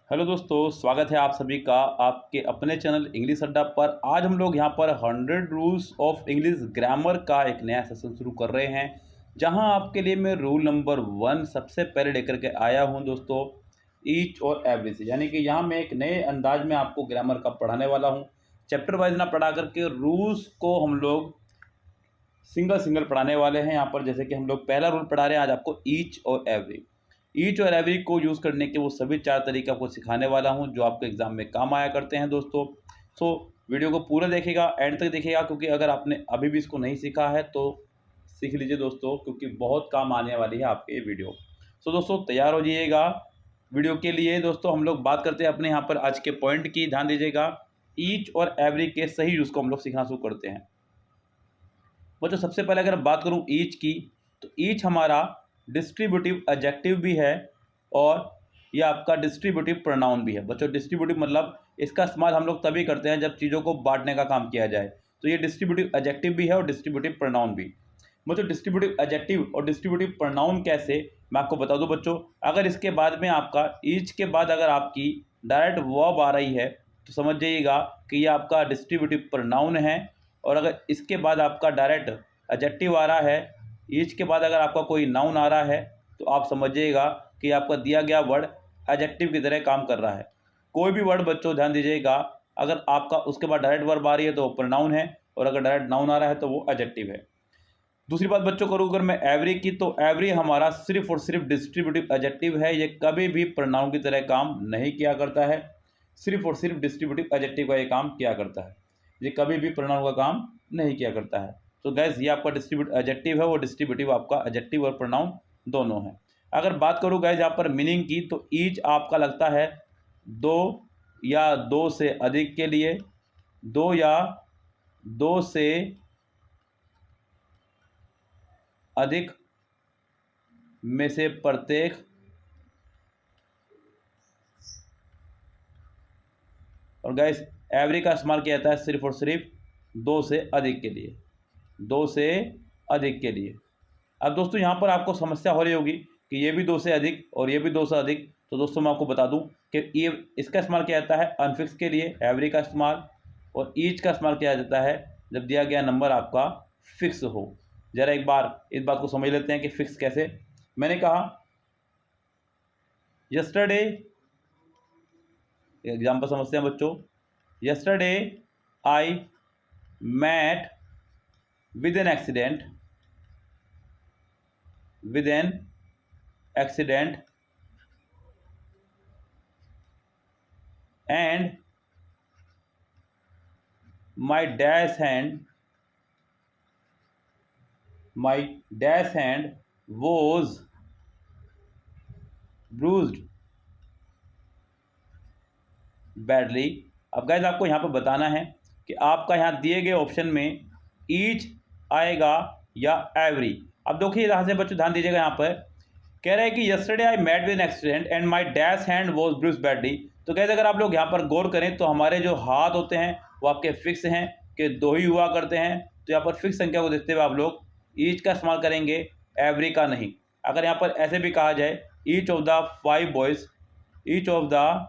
Hello दोस्तों, स्वागत है आप सभी का आपके अपने चैनल इंग्लिश अड्डा पर। आज हम लोग यहाँ पर 100 रूल्स ऑफ इंग्लिश ग्रामर का एक नया सेशन शुरू कर रहे हैं, जहाँ आपके लिए मैं रूल नंबर 1 सबसे पहले लेकर के आया हूँ दोस्तों, ईच और एवरी से। यानी कि यहाँ मैं एक नए अंदाज में आपको ग्रामर का पढ़ाने वाला हूँ। चैप्टर वाइज ना पढ़ा करके रूल्स को हम लोग सिंगल सिंगल पढ़ाने वाले हैं यहाँ पर। जैसे कि हम लोग पहला रूल पढ़ा रहे हैं आज आपको ईच और एवरी। ईच और एवरी को यूज़ करने के वो सभी 4 तरीके आपको सिखाने वाला हूँ जो आपके एग्ज़ाम में काम आया करते हैं दोस्तों। सो वीडियो को पूरा देखिएगा, एंड तक देखिएगा, क्योंकि अगर आपने अभी भी इसको नहीं सीखा है तो सीख लीजिए दोस्तों, क्योंकि बहुत काम आने वाली है आपके ये वीडियो। सो दोस्तों तैयार हो जाइएगा वीडियो के लिए। दोस्तों हम लोग बात करते हैं अपने यहाँ पर आज के पॉइंट की, ध्यान दीजिएगा। ईच और एवरी के सही यूज़ को हम लोग सीखना शुरू करते हैं बच्चों। सबसे पहले अगर बात करूँ ईच की, तो ईच हमारा डिस्ट्रीब्यूटिव एडजेक्टिव भी है और ये आपका डिस्ट्रीब्यूटिव प्रोनाउन भी है बच्चों। डिस्ट्रीब्यूटिव मतलब इसका इस्तेमाल हम लोग तभी करते हैं जब चीज़ों को बांटने का काम किया जाए। तो ये डिस्ट्रीब्यूटिव एडजेक्टिव भी है और डिस्ट्रीब्यूटिव प्रोनाउन भी। बच्चों डिस्ट्रीब्यूटिव एडजेक्टिव और डिस्ट्रीब्यूटिव प्रोनाउन कैसे, मैं आपको बता दूं बच्चों। अगर इसके बाद में आपका ईच के बाद अगर आपकी डायरेक्ट वर्ब आ रही है तो समझ जाइएगा कि ये आपका डिस्ट्रीब्यूटिव प्रोनाउन है। और अगर इसके बाद आपका डायरेक्ट एडजेक्टिव आ रहा है, ईच के बाद अगर आपका कोई नाउन आ रहा है, तो आप समझिएगा कि आपका दिया गया वर्ड एडजेक्टिव की तरह काम कर रहा है। कोई भी वर्ड बच्चों ध्यान दीजिएगा, अगर आपका उसके बाद डायरेक्ट वर्ब आ रही है तो वो प्रोनाउन है, और अगर डायरेक्ट नाउन आ रहा है तो वो एडजेक्टिव है। दूसरी बात बच्चों करूँ अगर मैं एवरी की, तो एवरी हमारा सिर्फ और सिर्फ डिस्ट्रीब्यूटिव एडजेक्टिव है। ये कभी भी प्रोनाउन की तरह काम नहीं किया करता है, सिर्फ और सिर्फ डिस्ट्रीब्यूटिव एडजेक्टिव का ये काम किया करता है। ये कभी भी प्रोनाउन का काम नहीं किया करता है। तो गैस ये आपका डिस्ट्रीब्यूट एडजेक्टिव है, वो डिस्ट्रीब्यूटिव आपका एडजेक्टिव और प्रोनाउन दोनों है। अगर बात करूँ गैस यहाँ पर मीनिंग की, तो ईच आपका लगता है दो या दो से अधिक के लिए, दो या दो से अधिक में से प्रत्येक, और गैस एवरी का इस्तेमाल किया जाता है सिर्फ और सिर्फ दो से अधिक के लिए, दो से अधिक के लिए। अब दोस्तों यहाँ पर आपको समस्या हो रही होगी कि ये भी दो से अधिक और ये भी दो से अधिक। तो दोस्तों मैं आपको बता दूं कि ये इसका इस्तेमाल किया जाता है अनफिक्स के लिए एवरी का इस्तेमाल, और ईच का इस्तेमाल किया जाता है जब दिया गया नंबर आपका फिक्स हो। ज़रा एक बार इस बात को समझ लेते हैं कि फिक्स कैसे। मैंने कहा यस्टरडे, एग्जाम्पल समझते हैं बच्चों। Yesterday I met with an accident, with an accident and my dash hand was bruised badly। अब गाइस आपको यहाँ पर बताना है कि आपका यहाँ दिए गए ऑप्शन में ईच आएगा या एवरी। अब देखिए यहाँ से बच्चों ध्यान दीजिएगा, यहाँ पर कह रहे हैं कि yesterday I met with an accident and my dash hand was bruised badly. तो कहते अगर आप लोग यहाँ पर गौर करें तो हमारे जो हाथ होते हैं वो आपके फिक्स हैं कि दो ही हुआ करते हैं। तो यहाँ पर फिक्स संख्या को देखते हुए आप लोग ईच का इस्तेमाल करेंगे, एवरी का नहीं। अगर यहाँ पर ऐसे भी कहा जाए each of the 5 boys, each of the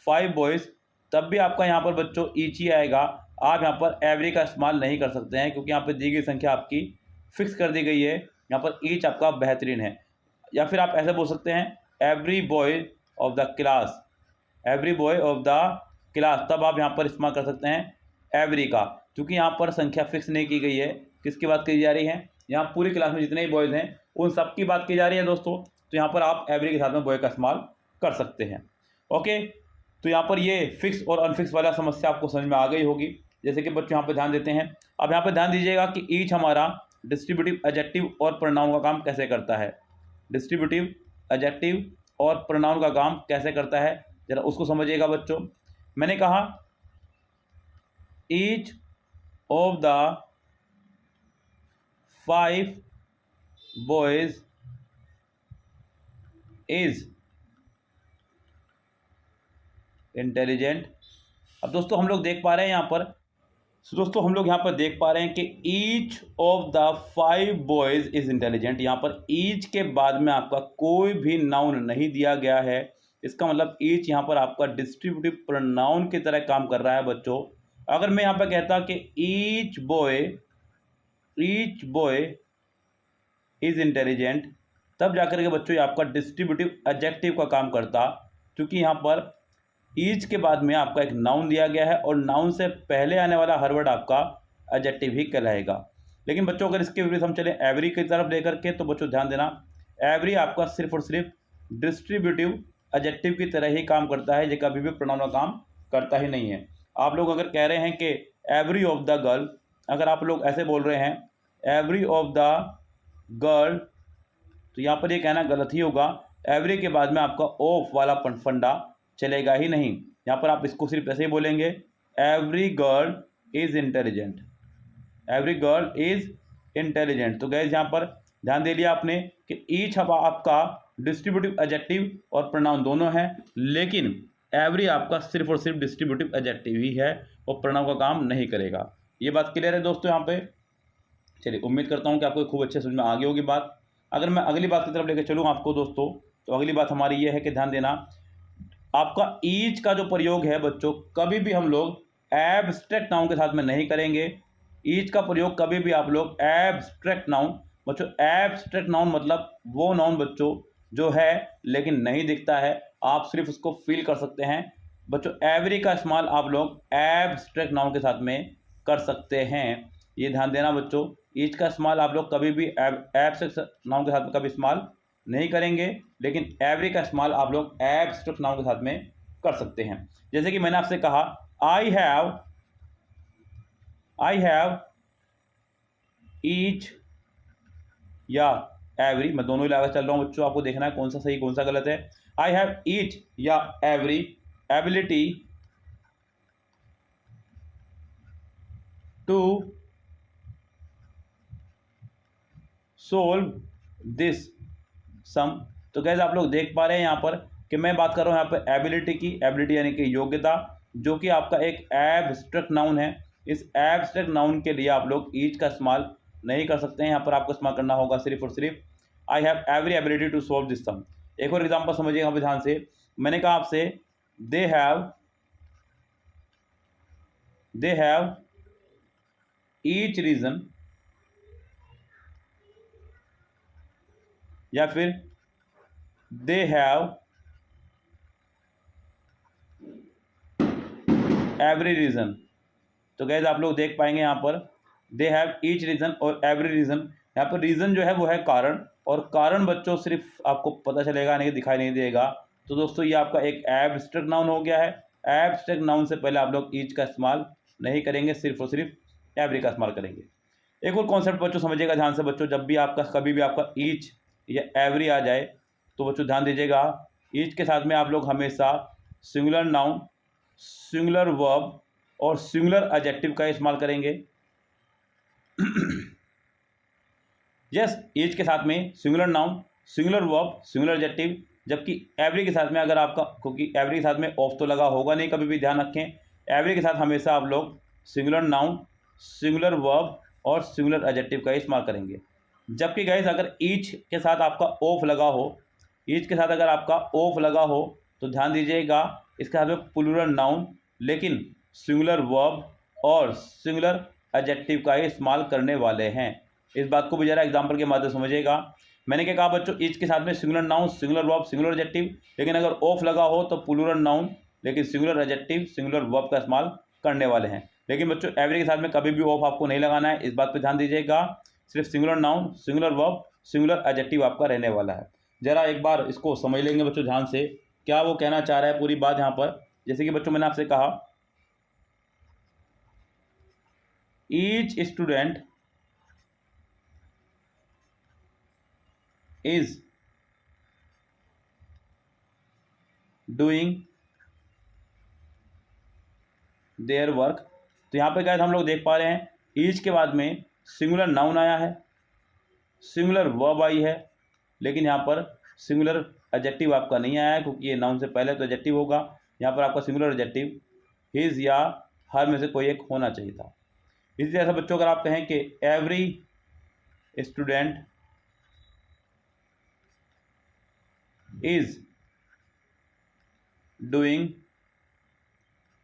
5 boys, तब भी आपका यहाँ पर बच्चों ईच ही आएगा। आप यहाँ पर एवरी का इस्तेमाल नहीं कर सकते हैं, क्योंकि यहाँ पर दी गई संख्या आपकी फिक्स कर दी गई है। यहाँ पर ईच आपका बेहतरीन है। या फिर आप ऐसे बोल सकते हैं every boy of the class, every boy of the class, तब आप यहाँ पर इस्तेमाल कर सकते हैं एवरी का, क्योंकि यहाँ पर संख्या फिक्स नहीं की गई है। किसकी बात की जा रही है, यहाँ पूरी क्लास में जितने भी बॉयज़ हैं उन सब की बात की जा रही है दोस्तों। तो यहाँ पर आप एवरी के साथ में बॉय का इस्तेमाल कर सकते हैं। ओके, तो यहाँ पर ये फिक्स और अनफिक्स वाला समस्या आपको समझ में आ गई होगी। जैसे कि बच्चों यहाँ पर ध्यान देते हैं। अब यहाँ पर ध्यान दीजिएगा कि ईच हमारा डिस्ट्रीब्यूटिव एडजेक्टिव और प्रोनाउन का काम कैसे करता है। डिस्ट्रीब्यूटिव एडजेक्टिव और प्रोनाउन का काम कैसे करता है, जरा उसको समझिएगा बच्चों। मैंने कहा each of the 5 boys is intelligent. अब दोस्तों हम लोग देख पा रहे हैं यहाँ पर, दोस्तों हम लोग यहाँ पर देख पा रहे हैं कि each of the 5 boys is intelligent. यहाँ पर ईच के बाद में आपका कोई भी नाउन नहीं दिया गया है, इसका मतलब ईच यहाँ पर आपका डिस्ट्रीब्यूटिव प्रोनाउन की तरह काम कर रहा है बच्चों। अगर मैं यहाँ पर कहता कि ईच बॉय इज इंटेलिजेंट, तब जाकर के बच्चों ये आपका डिस्ट्रीब्यूटिव एडजेक्टिव का काम करता, क्योंकि यहाँ पर ईच के बाद में आपका एक नाउन दिया गया है और नाउन से पहले आने वाला हर वर्ड आपका एडजेक्टिव ही कहलाएगा। लेकिन बच्चों अगर इसके विपरीत हम चले एवरी की तरफ लेकर के, तो बच्चों ध्यान देना एवरी आपका सिर्फ और सिर्फ डिस्ट्रीब्यूटिव एडजेक्टिव की तरह ही काम करता है, ये कभी भी प्रोनाउन का काम करता ही नहीं है। आप लोग अगर कह रहे हैं कि एवरी ऑफ द गर्ल, अगर आप लोग ऐसे बोल रहे हैं एवरी ऑफ द गर्ल, तो यहाँ पर ये कहना गलत ही होगा। एवरी के बाद में आपका ऑफ वाला फंडा चलेगा ही नहीं। यहाँ पर आप इसको सिर्फ ऐसे ही बोलेंगे every girl is intelligent, every girl is intelligent. तो गैस यहाँ पर ध्यान दे लिया आपने कि ईच आपका डिस्ट्रीब्यूटिव एडजेक्टिव और प्रोनाउन दोनों हैं, लेकिन एवरी आपका सिर्फ और सिर्फ डिस्ट्रीब्यूटिव एडजेक्टिव ही है और प्रोनाउन का काम नहीं करेगा। ये बात क्लियर है दोस्तों यहाँ पे? चलिए, उम्मीद करता हूँ कि आपको खूब अच्छे समझ में आ गई होगी बात। अगर मैं अगली बात की तरफ लेकर चलूँ आपको दोस्तों, तो अगली बात हमारी ये है कि ध्यान देना आपका ईच का जो प्रयोग है बच्चों, कभी भी हम लोग एब्स्ट्रैक्ट नाउन के साथ में नहीं करेंगे। ईच का प्रयोग कभी भी आप लोग एब्स्ट्रैक्ट नाउन, बच्चों एब्स्ट्रैक्ट नाउन मतलब वो नाउन बच्चों जो है लेकिन नहीं दिखता है, आप सिर्फ उसको फील कर सकते हैं। बच्चों एवरी का इस्तेमाल आप लोग एब्स्ट्रैक्ट नाउन के साथ में कर सकते हैं, ये ध्यान देना बच्चों। ईच का इस्तेमाल आप लोग कभी भी एब्स्ट्रैक्ट नाउन के साथ में कभी इस्तेमाल नहीं करेंगे, लेकिन एवरी का इस्तेमाल आप लोग एब्स्ट्रैक्ट नाउन के साथ में कर सकते हैं। जैसे कि मैंने आपसे कहा आई हैव ईच या एवरी, मैं दोनों ही लगा चल रहा हूँ बच्चों, आपको देखना है कौन सा सही कौन सा गलत है। आई हैव ईच या every ability to solve this sum. तो गैस आप लोग देख पा रहे हैं यहाँ पर कि मैं बात कर रहा हूँ यहाँ पर एबिलिटी की, एबिलिटी यानी कि योग्यता, जो कि आपका एक एब्स्ट्रैक्ट नाउन है। इस एब्स्ट्रैक्ट नाउन के लिए आप लोग ईच का इस्तेमाल नहीं कर सकते हैं, यहाँ पर आपको इस्तेमाल करना होगा सिर्फ और सिर्फ I have every ability to solve this sum. एक और एग्जांपल समझिएगा ध्यान से, मैंने कहा आपसे दे हैव ईच रीजन, या फिर दे हैव एवरी रीजन। तो गैस आप लोग देख पाएंगे यहाँ पर दे हैव ईच रीजन और एवरी रीजन। यहाँ पर रीजन जो है वो है कारण, और कारण बच्चों सिर्फ आपको पता चलेगा नहीं, दिखाई नहीं देगा। तो दोस्तों ये आपका एक एब्स्ट्रैक्ट नाउन हो गया है। एब्स्ट्रैक्ट नाउन से पहले आप लोग ईच का इस्तेमाल नहीं करेंगे, सिर्फ और सिर्फ एवरी का इस्तेमाल करेंगे। एक और कॉन्सेप्ट बच्चों समझिएगा ध्यान से बच्चों, जब भी आपका कभी भी आपका ईच या एवरी आ जाए तो बच्चों ध्यान दीजिएगा, ईच के साथ में आप लोग हमेशा सिंगुलर नाउन, सिंगुलर वर्ब और सिंगुलर एडजेक्टिव का इस्तेमाल करेंगे। यस, ईच के साथ में singular noun, singular verb, singular adjective, जबकि एवरी के साथ में अगर आपका, क्योंकि एवरी के साथ में ऑफ तो लगा होगा नहीं, कभी भी ध्यान रखें, एवरी के साथ हमेशा आप लोग सिंगुलर नाउन, सिंगुलर वर्ब और सिंगुलर एडजेक्टिव का इस्तेमाल करेंगे। जबकि गाइस अगर ईच के साथ आपका ऑफ लगा हो, ईच के साथ अगर आपका ऑफ लगा हो तो ध्यान दीजिएगा इसके साथ में प्लूरल नाउन लेकिन सिंगुलर वर्ब और सिंगुलर एडजेक्टिव का ही इस्तेमाल करने वाले हैं। इस बात को भी जरा एग्जांपल के माध्यम से समझिएगा। मैंने क्या कहा बच्चों, ईच के साथ में singular noun, singular verb, singular adjective, लेकिन अगर ऑफ लगा हो तो प्लूरल नाउन लेकिन सिंगुलर एडजेक्टिव, सिंगुलर वर्ब का इस्तेमाल करने वाले हैं। लेकिन बच्चों एवरी के साथ में कभी भी ऑफ आपको नहीं लगाना है, इस बात पर ध्यान दीजिएगा। सिर्फ singular noun, singular verb, singular adjective आपका रहने वाला है। जरा एक बार इसको समझ लेंगे बच्चों ध्यान से, क्या वो कहना चाह रहा है पूरी बात यहाँ पर। जैसे कि बच्चों मैंने आपसे कहा each student is doing their work. तो यहाँ पे क्या हम लोग देख पा रहे हैं ईच के बाद में सिंगुलर नाउन आया है, सिंगुलर वर्ब आई है, लेकिन यहाँ पर सिंगुलर एडजेक्टिव आपका नहीं आया है, क्योंकि ये नाउन से पहले तो एडजेक्टिव होगा। यहाँ पर आपका सिंगुलर एडजेक्टिव हिज या हर में से कोई एक होना चाहिए था। इसी तरह से बच्चों अगर आप कहें कि every student is doing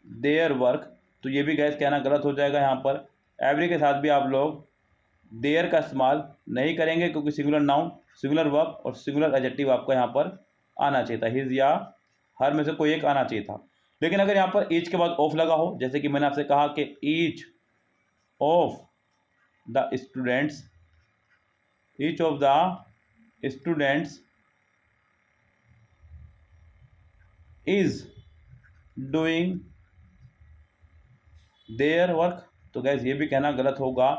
their work, तो ये भी गैस कहना गलत हो जाएगा। यहाँ पर एवरी के साथ भी आप लोग देयर का इस्तेमाल नहीं करेंगे, क्योंकि सिंगुलर नाउन, सिंगुलर वर्ब और सिंगुलर एडजेक्टिव आपको यहाँ पर आना चाहिए था। हिज या हर में से कोई एक आना चाहिए था। लेकिन अगर यहाँ पर ईच के बाद ऑफ लगा हो, जैसे कि मैंने आपसे कहा कि each of the students, each of the students is doing their work, तो गैस ये भी कहना गलत होगा,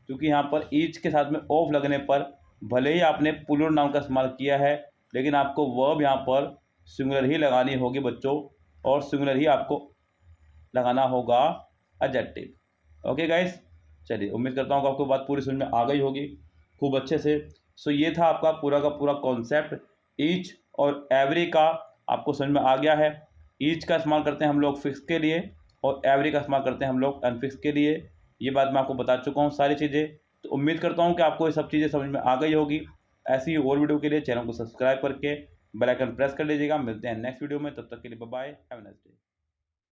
क्योंकि यहाँ पर ईच के साथ में ऑफ लगने पर भले ही आपने प्लूरल नाउन का इस्तेमाल किया है, लेकिन आपको वर्ब यहाँ पर सिंगुलर ही लगानी होगी बच्चों, और सिंगुलर ही आपको लगाना होगा एडजेक्टिव। ओके गाइस, चलिए उम्मीद करता हूँ कि आपको बात पूरी समझ में आ गई होगी खूब अच्छे से। सो ये था आपका पूरा का पूरा कॉन्सेप्ट ईच और एवरी का, आपको समझ में आ गया है। ईच का इस्तेमाल करते हैं हम लोग फिक्स के लिए और एवरी का इस्तेमाल करते हैं हम लोग अनफिक्स के लिए। ये बात मैं आपको बता चुका हूँ सारी चीज़ें। तो उम्मीद करता हूँ कि आपको ये सब चीज़ें समझ में आ गई होगी। ऐसी ही और वीडियो के लिए चैनल को सब्सक्राइब करके बेल आइकन प्रेस कर लीजिएगा। मिलते हैं नेक्स्ट वीडियो में, तब तक के लिए bye bye, have a nice day.